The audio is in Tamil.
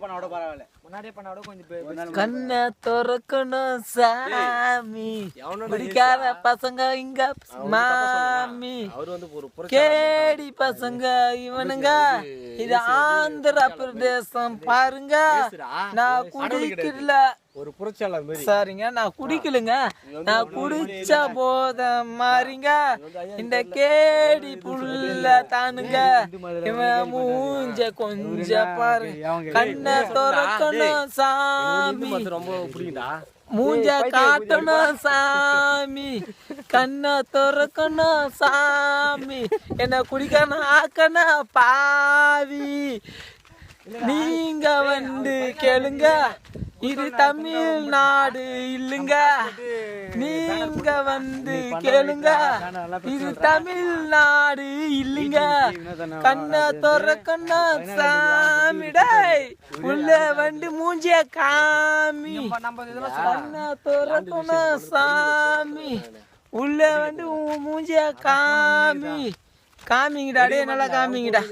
பண்ணாட பரவாயில்ல, முன்னாடியே பண்ணாட கொஞ்சம் கண்ணை திறக்கணும் சாமி, குடிக்காத பசங்க இங்க மாமி, கேடி பசங்க இவனுங்க, இது ஆந்திர பிரதேசம் பாருங்க. நான் குடிக்கல ஒரு புரட்சியாளர் மாதிரி. சரிங்க, நான் குடிக்கலுங்க, நான் குடிச்ச போத மாறிங்க. இந்த கேடி புள்ள தானுங்க, இவன் மூஞ்ச கொஞ்சம் பாரு. கண்ணை திறக்கணும் சாமி, ரொம்ப பிடிக்குதா? மூஞ்ச காட்டணும் சாமி, கண்ணை திறக்கணும் சாமி, என்ன குடிக்கணும் ஆக்கணும் பாவி. நீங்க வந்து கேளுங்க, இது தமிழ்நாடு இல்லுங்க. நீங்க வந்து கேளுங்க, இது தமிழ்நாடு இல்லுங்க. கண்ணை திறக்கணும் சாமிடை, உள்ள வந்து மூஞ்சிய காமி. கண்ணை திறக்கணும் சாமி, உள்ள வந்து மூஞ்சிய காமி. காமிங்கடா, டே நல்லா காமிங்கடா.